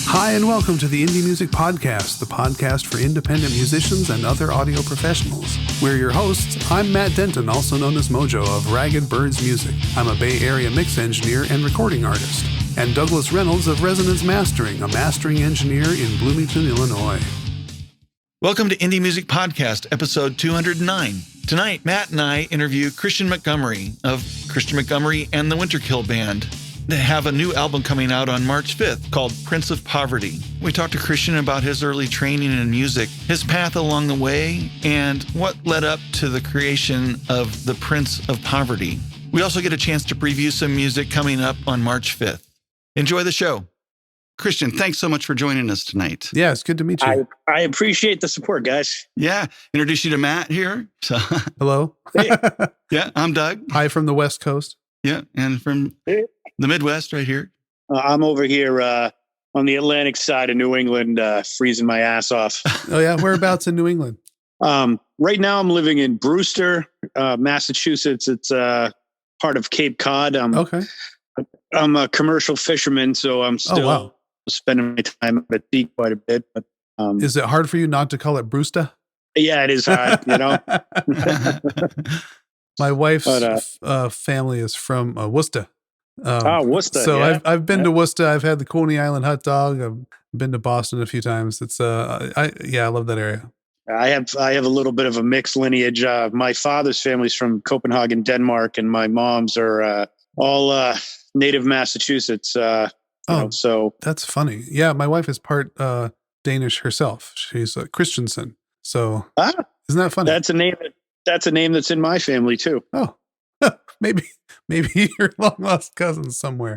Hi, and welcome to the Indie Music Podcast, the podcast for independent musicians and other audio professionals. We're your hosts. I'm Matt Denton, also known as Mojo of Ragged Birds Music. I'm a Bay Area mix engineer and recording artist. And Douglas Reynolds of Resonance Mastering, a mastering engineer in Bloomington, Illinois. Welcome to Indie Music Podcast, episode 209. Tonight, Matt and I interview Kristian Montgomery of Kristian Montgomery and the Winterkill Band. They have a new album coming out on March 5th called Prince of Poverty. We talked to Kristian about his early training in music, his path along the way, and what led up to the creation of the Prince of Poverty. We also get a chance to preview some music coming up on March 5th. Enjoy the show. Kristian, thanks so much for joining us tonight. Yeah, it's good to meet you. I appreciate the support, guys. Yeah, introduce you to Matt here. So, Hello. Hey. yeah, I'm Doug. Hi from the West Coast. Yeah, and from the Midwest right here. I'm over here on the Atlantic side of New England, freezing my ass off. Oh, yeah? Whereabouts in New England? Right now I'm living in Brewster, Massachusetts. It's part of Cape Cod. Okay. I'm a commercial fisherman, so I'm still spending my time at the sea quite a bit. But, is it hard for you not to call it Brewster? Yeah, it is hard, you know. My wife's family is from Worcester. Worcester. So yeah. I've been to Worcester. I've had the Coney Island hot dog. I've been to Boston a few times. It's I love that area. I have a little bit of a mixed lineage. My father's family's from Copenhagen, Denmark, and my mom's are all native Massachusetts. So that's funny. Yeah, my wife is part Danish herself. She's Christensen. So isn't that funny? That's a name. That's a name that's in my family too. Oh, maybe you're long lost cousins somewhere.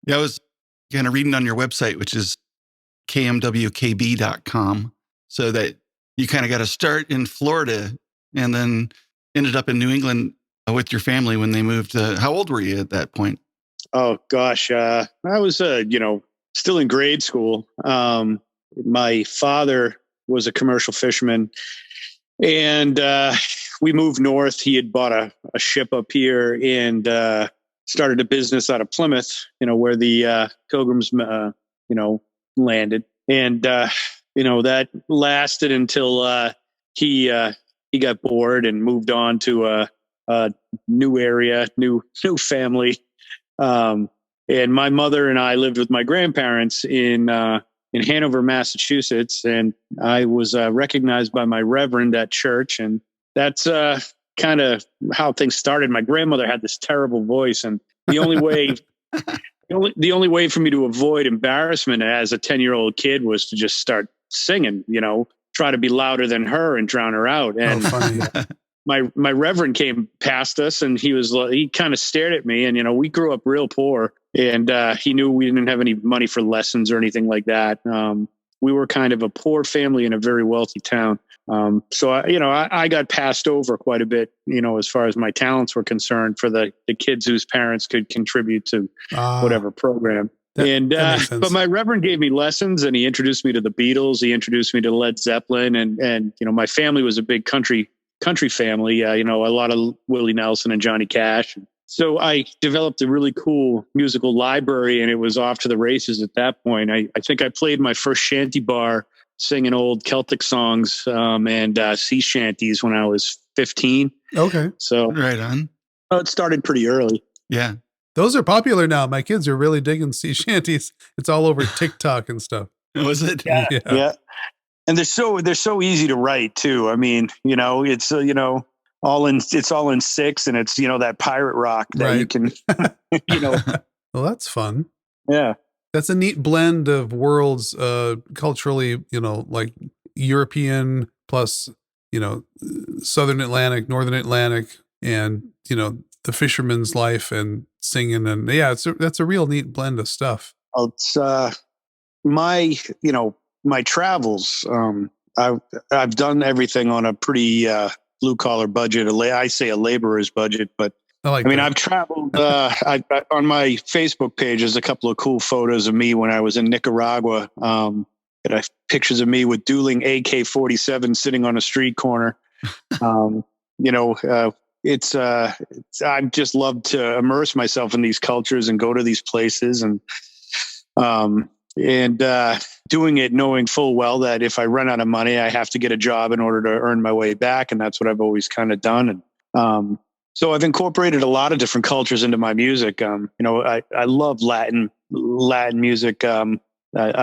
Yeah, I was kind of reading on your website, which is kmwkb.com, so that you kind of got to start in Florida and then ended up in New England with your family when they moved. How old were you at that point? Oh gosh, I was still in grade school. My father was a commercial fisherman, and we moved north. He had bought a ship up here and started a business out of Plymouth, where the Pilgrims, landed. And, that lasted until he got bored and moved on to a new area, new family. And my mother and I lived with my grandparents in Hanover, Massachusetts, and I was recognized by my reverend at church, and that's kind of how things started. My grandmother had this terrible voice, and the only way for me to avoid embarrassment as a 10-year-old kid was to just start singing. Try to be louder than her and drown her out. And funny. my reverend came past us, and he kind of stared at me, and we grew up real poor, and he knew we didn't have any money for lessons or anything like that. We were kind of a poor family in a very wealthy town. So I got passed over quite a bit, as far as my talents were concerned, for the kids whose parents could contribute to whatever program. But my reverend gave me lessons, and he introduced me to the Beatles. He introduced me to Led Zeppelin, and my family was a big country family. A lot of Willie Nelson and Johnny Cash. So I developed a really cool musical library, and it was off to the races at that point. I think I played my first shanty bar singing old Celtic songs and sea shanties when I was 15. Okay. So right on. It started pretty early. Yeah. Those are popular now. My kids are really digging sea shanties. It's all over TikTok and stuff. Was it? Yeah. And they're so easy to write too. I mean, it's all in 6, and it's that pirate rock that right. you can Well, that's fun. Yeah. That's a neat blend of worlds, culturally, like European plus, Southern Atlantic, Northern Atlantic, and, the fisherman's life and singing. And yeah, that's a real neat blend of stuff. It's my travels. I've done everything on a pretty blue collar budget. I say a laborer's budget, but I've traveled. On my Facebook page, there's a couple of cool photos of me when I was in Nicaragua. I have pictures of me with dueling AK-47 sitting on a street corner. I've just loved to immerse myself in these cultures and go to these places. And And doing it knowing full well that if I run out of money, I have to get a job in order to earn my way back. And that's what I've always kind of done. And so I've incorporated a lot of different cultures into my music. I love Latin music. I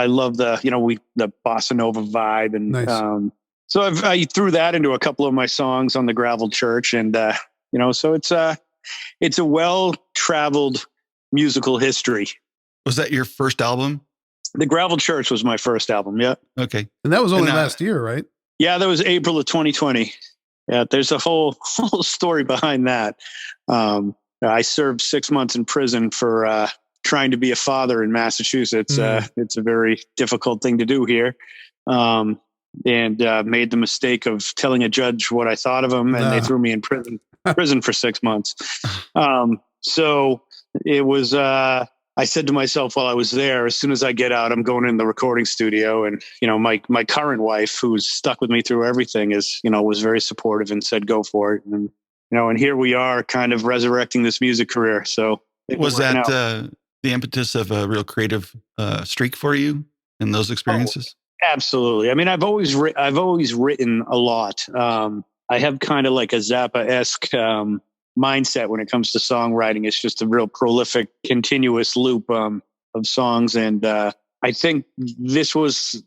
love the bossa nova vibe. And Nice. so I threw that into a couple of my songs on the Gravel Church. And, so it's a well-traveled musical history. Was that your first album? The Gravel Church was my first album. Yeah. Okay. And that was only last year, right? Yeah, that was April of 2020. Yeah, there's a whole story behind that. I served 6 months in prison for trying to be a father in Massachusetts. It's a very difficult thing to do here. And made the mistake of telling a judge what I thought of him, and they threw me in prison for 6 months. So it was, I said to myself while I was there, as soon as I get out, I'm going in the recording studio. And, my current wife, who's stuck with me through everything, was very supportive and said, go for it. And, and here we are kind of resurrecting this music career. So was that the impetus of a real creative streak for you in those experiences? Oh, absolutely. I mean, I've always written a lot. I have kind of like a Zappa-esque mindset when it comes to songwriting. It's just a real prolific, continuous loop of songs. And I think this was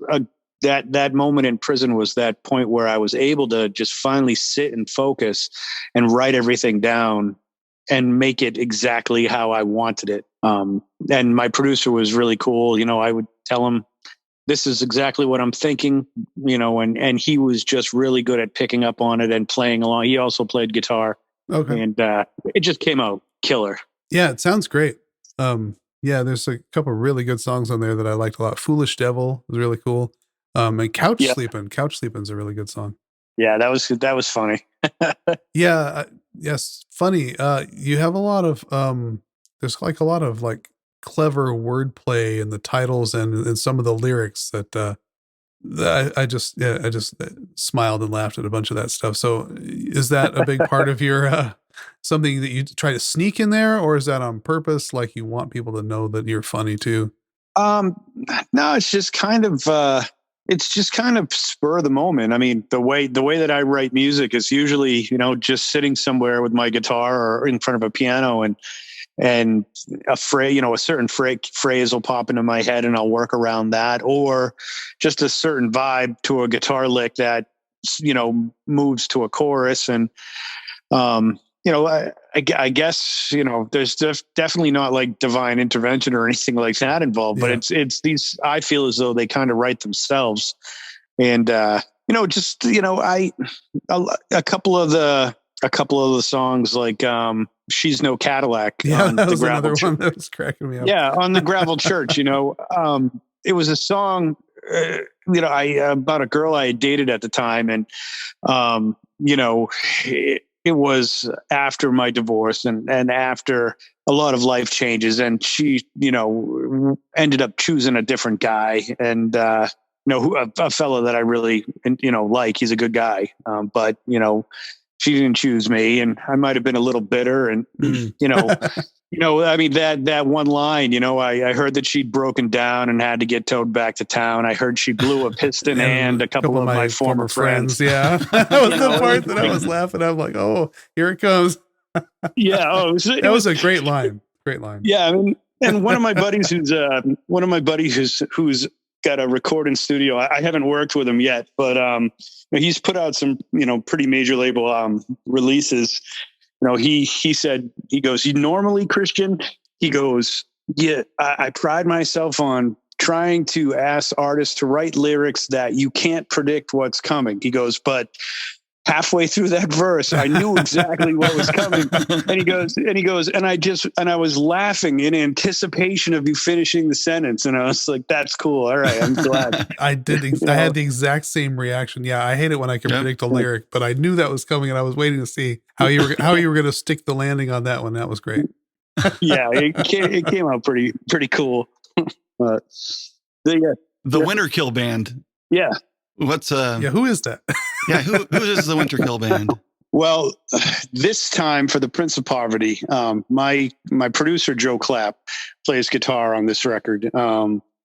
that moment in prison was that point where I was able to just finally sit and focus and write everything down and make it exactly how I wanted it. And my producer was really cool. I would tell him, this is exactly what I'm thinking, and he was just really good at picking up on it and playing along. He also played guitar. Okay. And it just came out killer. Yeah, it sounds great. Yeah, there's a couple of really good songs on there that I liked a lot. Foolish Devil was really cool. And Couch Sleeping's a really good song. Yeah, that was funny. Yeah, yes, funny. You have a lot of there's like a lot of like clever wordplay in the titles and some of the lyrics that I just smiled and laughed at a bunch of that stuff. So is that a big part of your something that you try to sneak in there, or is that on purpose? Like you want people to know that you're funny too? No, it's just kind of spur of the moment. I mean, the way that I write music is usually, just sitting somewhere with my guitar or in front of a piano and a phrase, a certain phrase will pop into my head and I'll work around that, or just a certain vibe to a guitar lick that, moves to a chorus. And, I guess, there's definitely not like divine intervention or anything like that involved, but it's these, I feel as though they kind of write themselves. And, a couple of the songs like, She's No Cadillac. Yeah, that was another one that was cracking me up. Yeah, on the Gravel Church, it was a song, about a girl I had dated at the time. And, it was after my divorce and after a lot of life changes. And she, ended up choosing a different guy. And, a fellow that I really, like. He's a good guy. But, she didn't choose me, and I might have been a little bitter. And, I mean, that one line, I heard that she'd broken down and had to get towed back to town. I heard she blew a piston and a couple of my former friends. Yeah. That was the part that I was laughing. I'm like, oh, here it comes. Yeah. That was a great line. Great line. Yeah. I mean, and one of my buddies who's got a recording studio. I haven't worked with him yet, but he's put out some, pretty major label releases. He said, he goes, normally, Kristian, he goes, yeah, I pride myself on trying to ask artists to write lyrics that you can't predict what's coming. He goes, but halfway through that verse, I knew exactly what was coming. And he goes, and I was laughing in anticipation of you finishing the sentence. And I was like, that's cool. All right. I'm glad. I had the exact same reaction. Yeah. I hate it when I can predict a lyric, but I knew that was coming and I was waiting to see how you were going to stick the landing on that one. That was great. Yeah. It came out pretty cool. The Winterkill Band. Yeah. What's who is that? Yeah, who is the Winterkill Band? Well, this time for the Prince of Poverty, my producer Joe Clapp plays guitar on this record.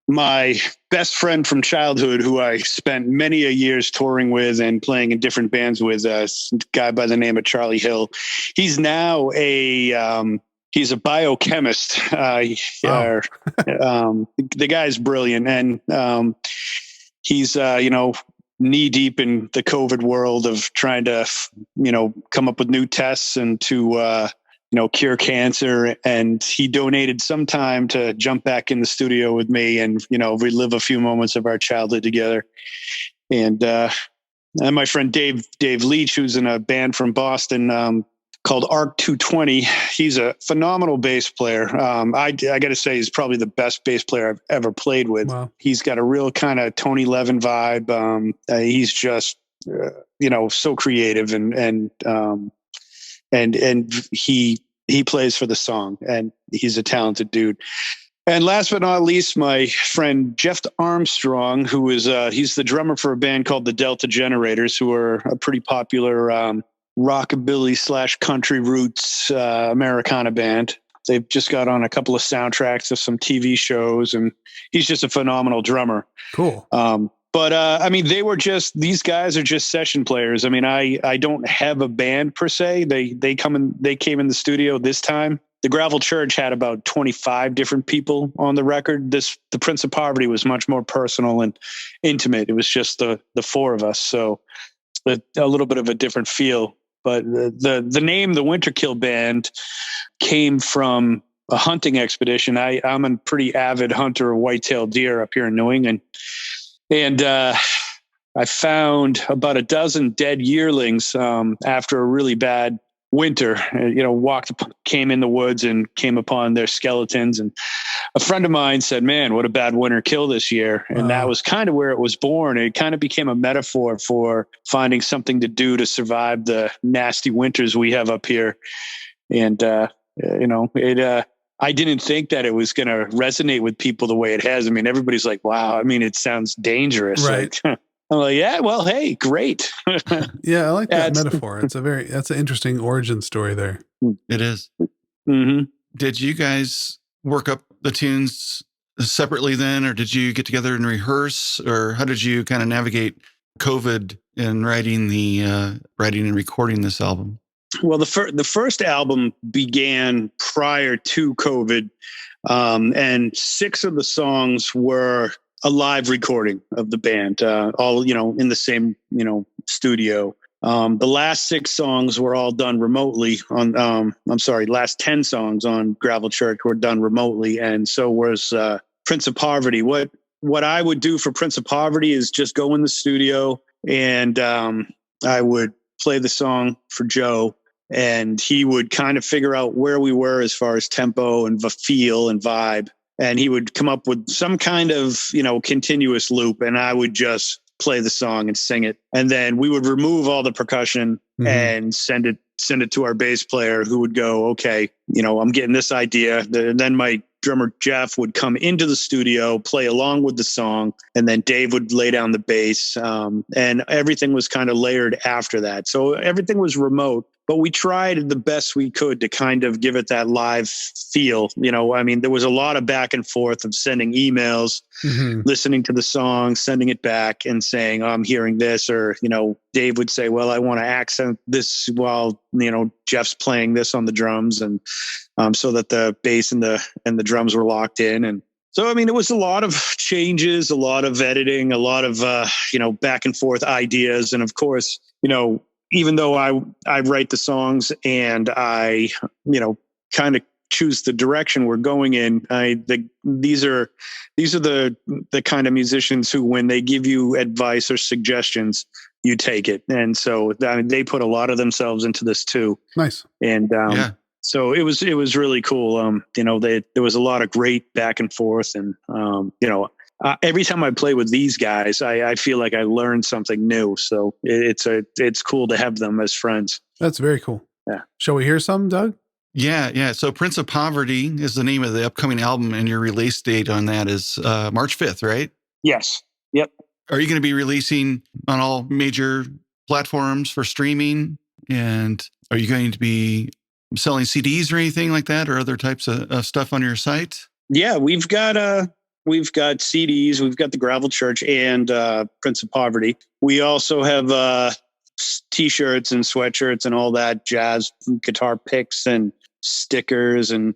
My best friend from childhood, who I spent many a years touring with and playing in different bands with, a guy by the name of Charlie Hill. He's now he's a biochemist. Wow. The guy's brilliant, and he's knee deep in the COVID world of trying to come up with new tests and to cure cancer. And he donated some time to jump back in the studio with me and relive a few moments of our childhood together. And my friend Dave Leach, who's in a band from Boston called Arc 220. He's a phenomenal bass player. I got to say, he's probably the best bass player I've ever played with. Wow. He's got a real kind of Tony Levin vibe. He's just, so creative and he plays for the song, and he's a talented dude. And last but not least, my friend Jeff Armstrong, who is he's the drummer for a band called the Delta Generators, who are a pretty popular rockabilly / country roots Americana band. They've just got on a couple of soundtracks of some TV shows, and he's just a phenomenal drummer. Cool. But these guys are just session players. I mean, I don't have a band per se. They came in the studio this time. The Gravel Church had about 25 different people on the record. The Prince of Poverty was much more personal and intimate. It was just the four of us. So a little bit of a different feel. But the name, the Winterkill Band, came from a hunting expedition. I'm a pretty avid hunter of white-tailed deer up here in New England. And I found about a dozen dead yearlings after a really bad winter. Came in the woods and came upon their skeletons. And a friend of mine said, "Man, what a bad winter kill this year." And that was kind of where it was born. It kind of became a metaphor for finding something to do to survive the nasty winters we have up here. And, I didn't think that it was going to resonate with people the way it has. I mean, everybody's like, "Wow, I mean, it sounds dangerous." Right. Like, I'm like, "Yeah, well, hey, great." Yeah, I like that metaphor. That's an interesting origin story there. It is. Mm-hmm. Did you guys work up the tunes separately then, or did you get together and rehearse, or how did you kind of navigate COVID in writing and recording this album? Well, the first album began prior to COVID, and 6 of the songs were a live recording of the band, all in the same studio. The last 6 songs were all done remotely. Last 10 songs on Gravel Church were done remotely, and so was Prince of Poverty. What I would do for Prince of Poverty is just go in the studio and I would play the song for Joe, and he would kind of figure out where we were as far as tempo and feel and vibe. And he would come up with some kind of, continuous loop, and I would just play the song and sing it. And then we would remove all the percussion and send it to our bass player, who would go, "Okay, I'm getting this idea." Then my drummer Jeff would come into the studio, play along with the song, and then Dave would lay down the bass. And everything was kind of layered after that. So everything was remote, but we tried the best we could to kind of give it that live feel. There was a lot of back and forth of sending emails, listening to the song, sending it back and saying, "I'm hearing this," or, Dave would say, "Well, I want to accent this while, Jeff's playing this on the drums," and so that the bass and the drums were locked in. And so, it was a lot of changes, a lot of editing, a lot of, back and forth ideas. And of course, even though I write the songs and I, kind of choose the direction we're going in, these are the kind of musicians who, when they give you advice or suggestions, you take it. And so they put a lot of themselves into this too. Nice. And, so it was really cool. There was a lot of great back and forth, and every time I play with these guys, I feel like I learned something new. So it's cool to have them as friends. That's very cool. Yeah. Shall we hear some, Doug? Yeah. So Prince of Poverty is the name of the upcoming album, and your release date on that is March 5th, right? Yes. Yep. Are you going to be releasing on all major platforms for streaming? And are you going to be selling CDs or anything like that, or other types of stuff on your site? Yeah, we've got CDs, we've got the Gravel Church and Prince of Poverty. We also have T-shirts and sweatshirts and all that jazz, guitar picks and stickers and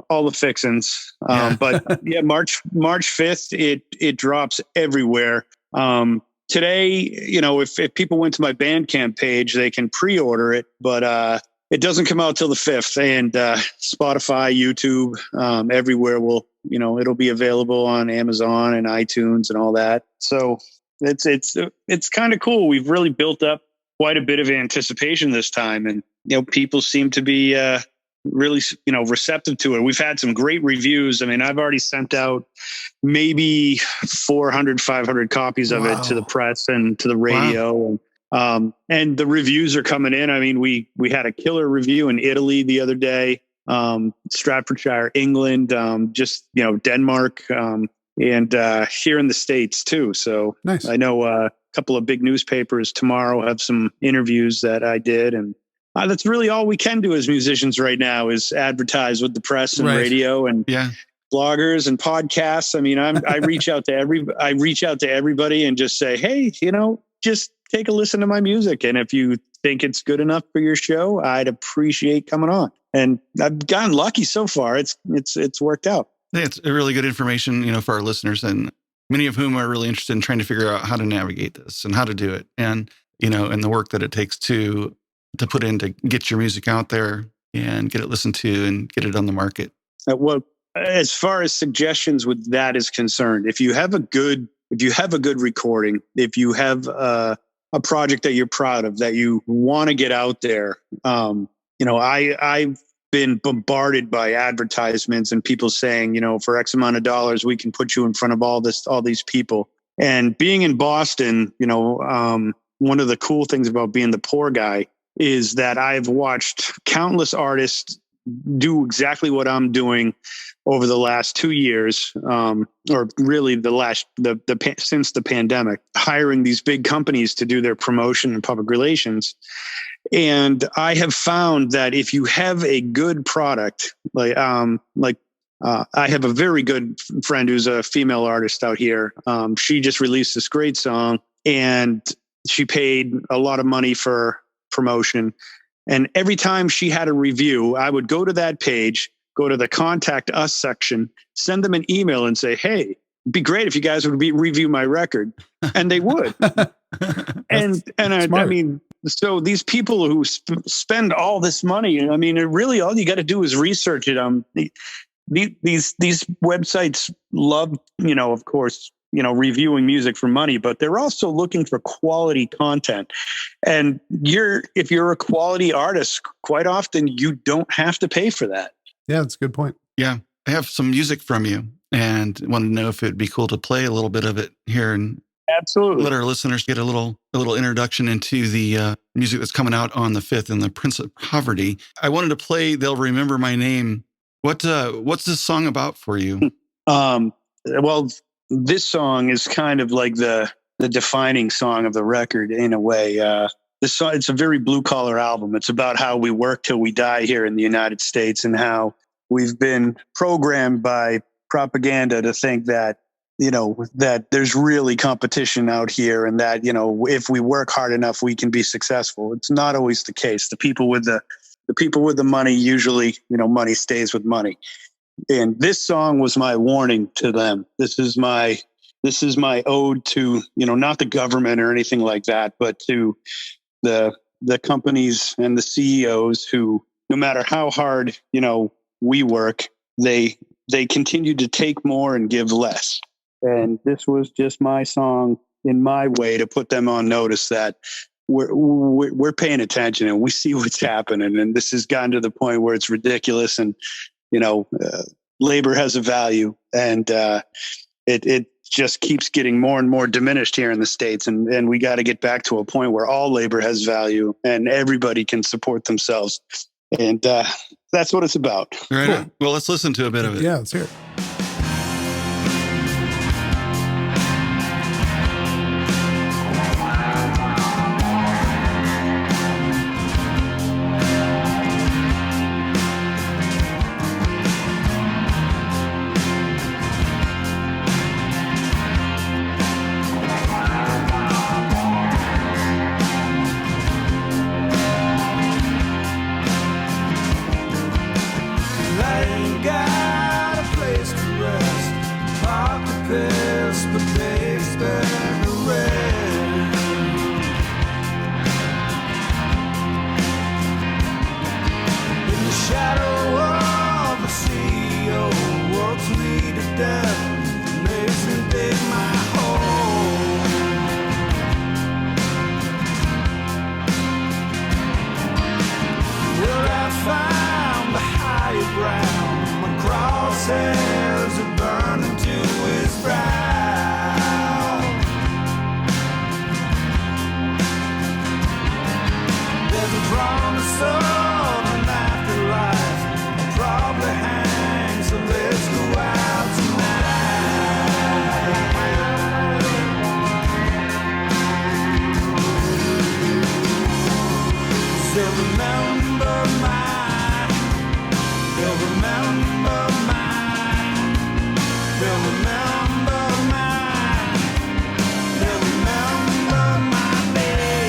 all the fixins. But yeah, March 5th, it drops everywhere. Today, if people went to my Bandcamp page, they can pre-order it, but it doesn't come out till the 5th. And Spotify, YouTube, everywhere it'll be available on Amazon and iTunes and all that. So it's kind of cool. We've really built up quite a bit of anticipation this time, and people seem to be really receptive to it. We've had some great reviews. I mean, I've already sent out maybe 400, 500 copies of it to the press and to the radio. Wow. And the reviews are coming in. I mean, we had a killer review in Italy the other day, Staffordshire, England, Denmark, and here in the States too. So nice. I know a couple of big newspapers tomorrow have some interviews that I did, and that's really all we can do as musicians right now is advertise with the press and radio and bloggers and podcasts. I mean, I reach out to everybody and just say, hey, just take a listen to my music. And if you think it's good enough for your show, I'd appreciate coming on. And I've gotten lucky so far. It's worked out. I think it's really good information, for our listeners, and many of whom are really interested in trying to figure out how to navigate this and how to do it. And, and the work that it takes to put in to get your music out there and get it listened to and get it on the market. Well, as far as suggestions with that is concerned, if you have a good recording, if you have a project that you're proud of, that you want to get out there, I've been bombarded by advertisements and people saying, for X amount of dollars, we can put you in front of all these people. And being in Boston, one of the cool things about being the poor guy is that I've watched countless artists do exactly what I'm doing over the last 2 years, or really since the pandemic, hiring these big companies to do their promotion and public relations. And I have found that if you have a good product, I have a very good friend who's a female artist out here. She just released this great song, and she paid a lot of money for promotion. And every time she had a review, I would go to that page, go to the contact us section, send them an email and say, hey, it'd be great if you guys would review my record. And they would. and I mean, so these people who spend all this money, I mean, really all you got to do is research it. These websites love, of course, reviewing music for money, but they're also looking for quality content. And if you're a quality artist, quite often you don't have to pay for that. Yeah, that's a good point. Yeah. I have some music from you and wanted to know if it'd be cool to play a little bit of it here and absolutely let our listeners get a little introduction into the music that's coming out on the 5th in the Prince of Poverty. I wanted to play They'll Remember My Name. What's this song about for you? Well, this song is kind of like the defining song of the record in a way. This song, it's a very blue collar album. It's about how we work till we die here in the United States and how we've been programmed by propaganda to think that, that there's really competition out here and that, if we work hard enough, we can be successful. It's not always the case. The people with the money usually, money stays with money. And this song was my warning to them. This is my ode to, not the government or anything like that, but to the companies and the CEOs who, no matter how hard, we work, they continue to take more and give less. And this was just my song in my way to put them on notice that we're paying attention and we see what's happening. And this has gotten to the point where it's ridiculous and, labor has a value, and it just keeps getting more and more diminished here in the States. And we got to get back to a point where all labor has value and everybody can support themselves. And that's what it's about. Right. Cool. Well, let's listen to a bit of it. Yeah, let's hear it. pissed, but they expect the rest. In the shadow of the CEO walks me to death, makes me dig my hole. Where I found the higher ground, my crosshairs are burning to his brow. There's a promise of an afterlife, I'll probably hang, so let's go out tonight. So remember mine, they'll remember mine, they'll remember mine, they'll remember my name.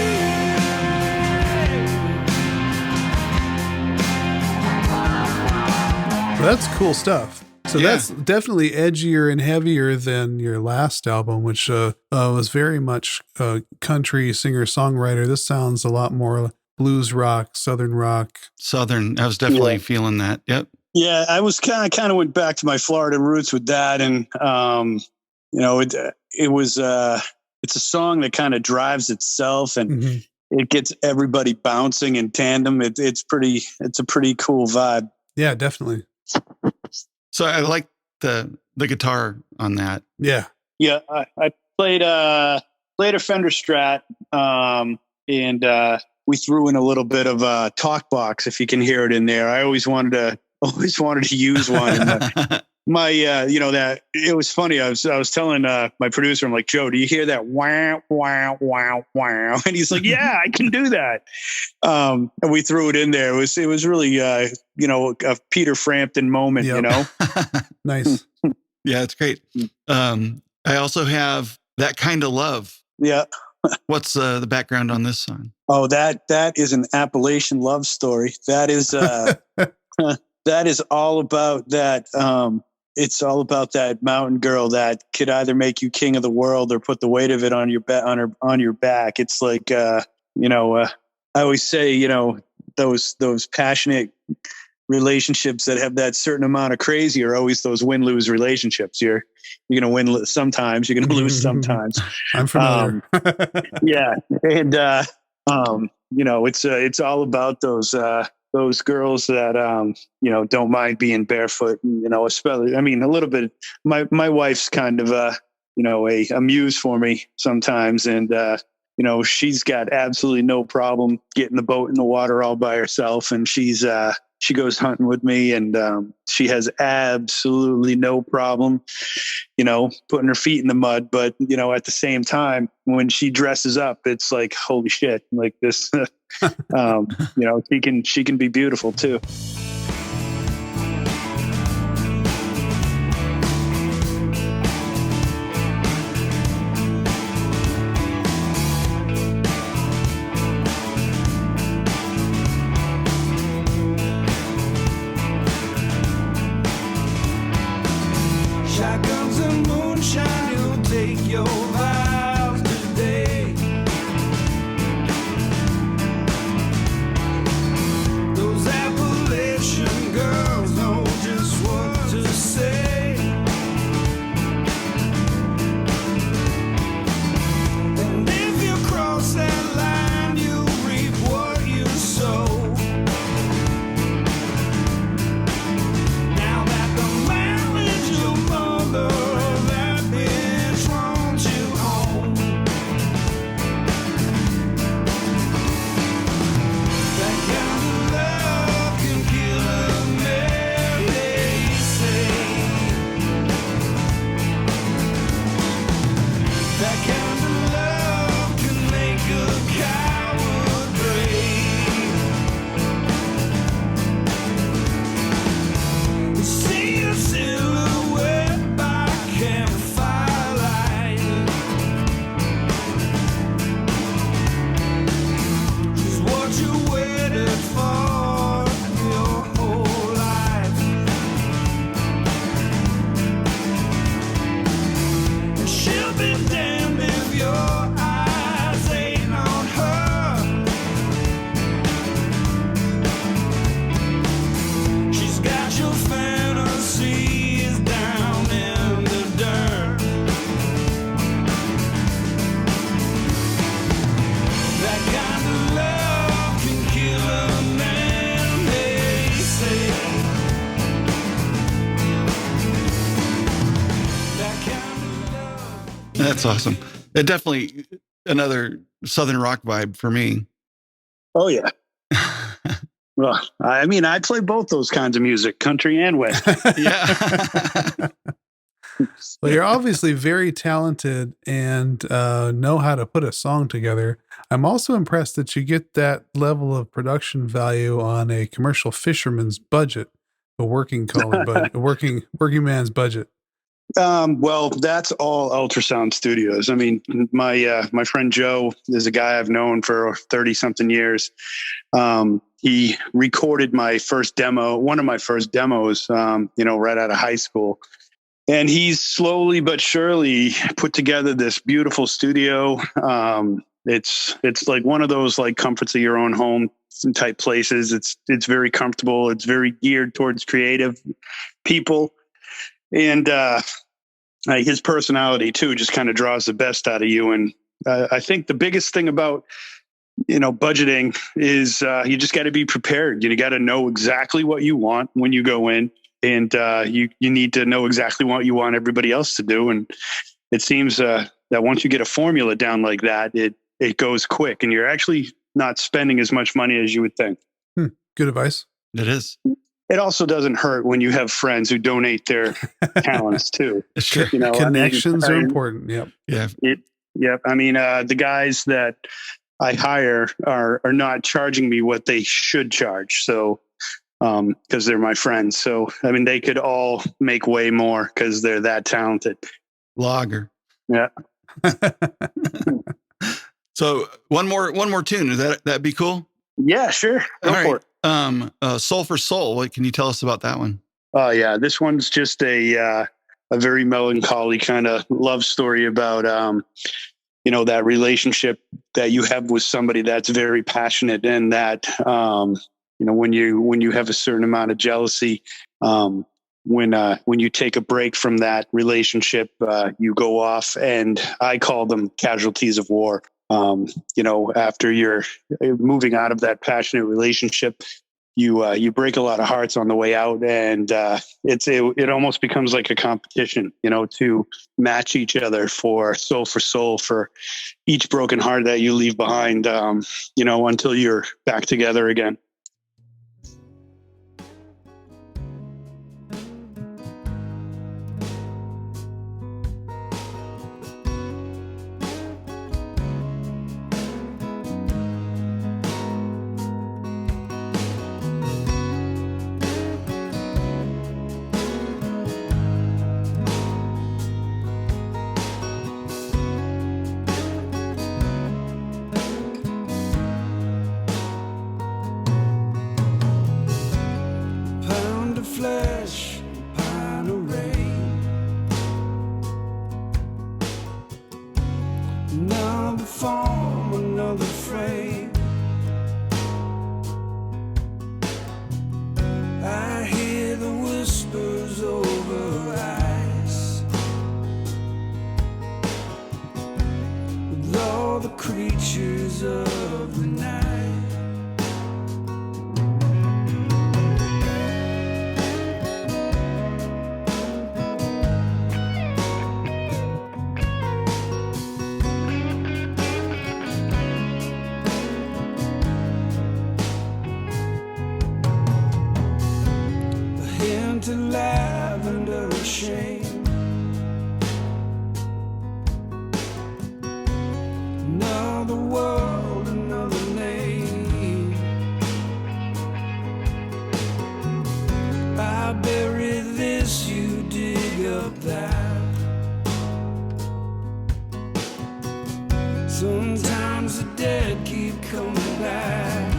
That's cool stuff. So Yeah. that's definitely edgier and heavier than your last album, which was very much country singer-songwriter. This sounds a lot more blues rock, southern rock. Southern. I was definitely feeling that. Yep. Yeah, I was kind of went back to my Florida roots with that, and it was it's a song that kind of drives itself, and Mhm. it gets everybody bouncing in tandem. It's a pretty cool vibe. Yeah, definitely. So I like the guitar on that. Yeah. Yeah, I played a Fender Strat, and we threw in a little bit of a talk box, if you can hear it in there. I always wanted to use one. And my that it was funny. I was telling my producer, I'm like, Joe, do you hear that wow wow wow wow? And he's like, yeah, I can do that. And we threw it in there. It was really a Peter Frampton moment. Yep. Nice. Yeah, it's great. I also have That Kind of Love. Yeah. What's the background on this song? Oh, that is an Appalachian love story. That is that is all about that. It's all about that mountain girl that could either make you king of the world or put the weight of it on your back. It's like I always say, those passionate relationships that have that certain amount of crazy are always those win-lose relationships. You're going to win sometimes, you're going to lose sometimes. I'm familiar. Yeah. And, it's all about those girls that, don't mind being barefoot, and, especially, I mean, a little bit, my wife's kind of, a muse for me sometimes. And, she's got absolutely no problem getting the boat in the water all by herself. And she goes hunting with me, and she has absolutely no problem, putting her feet in the mud. But, at the same time, when she dresses up, it's like, holy shit, like this, she can be beautiful too. Shotguns and moonshine, you'll take your vows today. Those Appalachian girls know just what to say. And if you cross that line, you reap what you sow. Now that the man is your mother, that bitch wants you That's awesome. It definitely another Southern rock vibe for me. Oh, yeah. Well, I mean, I play both those kinds of music, country and Western. Yeah. Well, you're obviously very talented and know how to put a song together. I'm also impressed that you get that level of production value on a commercial fisherman's budget, a working collar budget, a working man's budget. Well, that's all Ultrasound Studios. I mean, my friend Joe is a guy I've known for 30 something years. He recorded my first demo, one of my first demos, right out of high school. And he's slowly but surely put together this beautiful studio. It's like one of those like comforts of your own home type places. It's very comfortable. It's very geared towards creative people. And his personality too just kind of draws the best out of you. And I think the biggest thing about budgeting is you just got to be prepared. You got to know exactly what you want when you go in, and you need to know exactly what you want everybody else to do. And it seems that once you get a formula down like that, it goes quick, and you're actually not spending as much money as you would think. Good advice. It is. It also doesn't hurt when you have friends who donate their talents too. Sure. Connections are important. Yep. Yeah. Yep. I mean, the guys that I hire are not charging me what they should charge. So, because they're my friends. So, I mean, they could all make way more because they're that talented. Lager. Yeah. So one more tune. Would that be cool? Yeah, sure. Go for it. Soul for Soul. What can you tell us about that one? Oh yeah, this one's just a very melancholy kind of love story about that relationship that you have with somebody that's very passionate, and that when you have a certain amount of jealousy, when you take a break from that relationship, you go off, and I call them casualties of war. After you're moving out of that passionate relationship, you break a lot of hearts on the way out, and it almost becomes like a competition, to match each other for soul for each broken heart that you leave behind, until you're back together again. Flesh, pine of rain. Another form, another frame. I hear the whispers over ice, with all the creatures of the night. Lavender shame. Another world, another name. I bury this, you dig up that. Sometimes the dead keep coming back.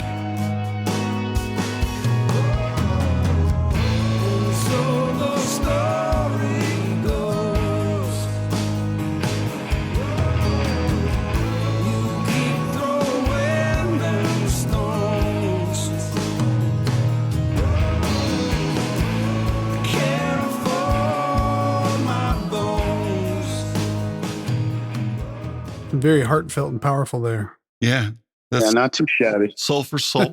Very heartfelt and powerful there. Yeah. That's not too shabby. Soul for Soul.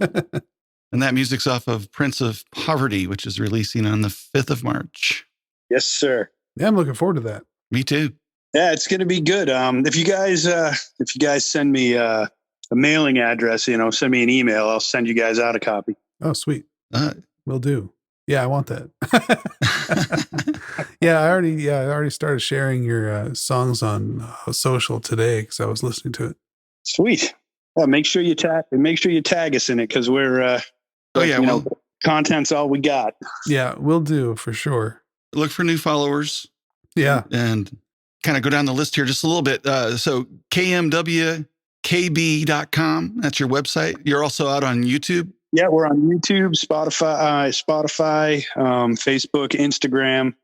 And that music's off of Prince of Poverty, which is releasing on the 5th of March. Yes, sir. Yeah, I'm looking forward to that. Me too. Yeah, it's going to be good. If you guys send me a mailing address, send me an email, I'll send you guys out a copy. Oh, sweet. Will do. Yeah, I want that. Yeah, I already started sharing your songs on social today because I was listening to it. Sweet. Yeah, make sure you tag us in it because we're content's all we got. Yeah, we'll do for sure. Look for new followers. Yeah. And kind of go down the list here just a little bit. So kmwkb.com, that's your website. You're also out on YouTube. Yeah, we're on YouTube, Spotify, Facebook, Instagram,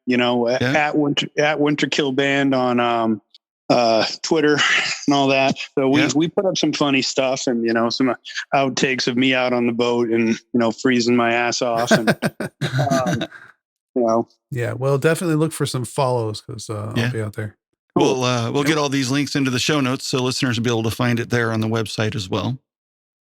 at Winterkill Band on Twitter and all that. So we put up some funny stuff and, some outtakes of me out on the boat and, freezing my ass off. And, Yeah, well, definitely look for some follows because I'll be out there. Cool. We'll get all these links into the show notes so listeners will be able to find it there on the website as well.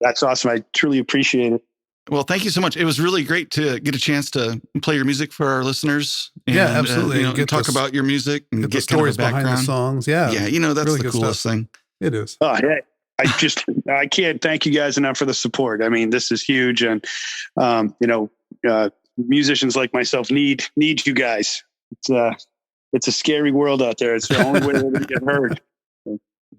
That's awesome. I truly appreciate it. Well, thank you so much. It was really great to get a chance to play your music for our listeners. And, absolutely. And talk about your music and get the stories behind the songs. Yeah. Yeah. That's really the coolest thing. It is. Oh, yeah. I can't thank you guys enough for the support. I mean, this is huge. And, musicians like myself need you guys. It's a scary world out there. It's the only way we're going to get heard.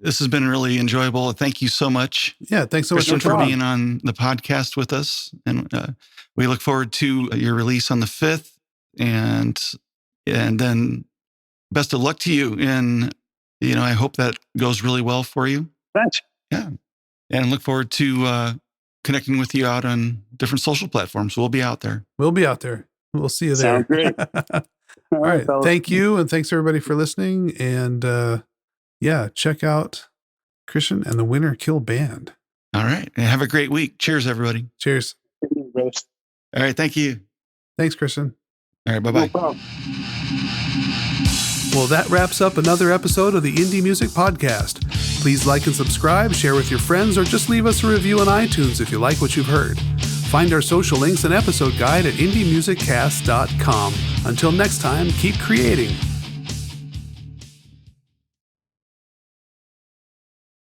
This has been really enjoyable. Thank you so much. Yeah, thanks so much for being on the podcast with us. And we look forward to your release on the 5th. And then best of luck to you. And, I hope that goes really well for you. Thanks. Yeah. And look forward to connecting with you out on different social platforms. We'll be out there. We'll see you there. Sounds great. All right. Thank you. And thanks everybody for listening. And check out Kristian and the Winterkill Band. All right. And have a great week. Cheers, everybody. Cheers. All right. Thank you. Thanks, Kristian. All right. Bye-bye. No problem. Well, that wraps up another episode of the Indie Music Podcast. Please like and subscribe, share with your friends, or just leave us a review on iTunes if you like what you've heard. Find our social links and episode guide at indiemusiccast.com. Until next time, keep creating.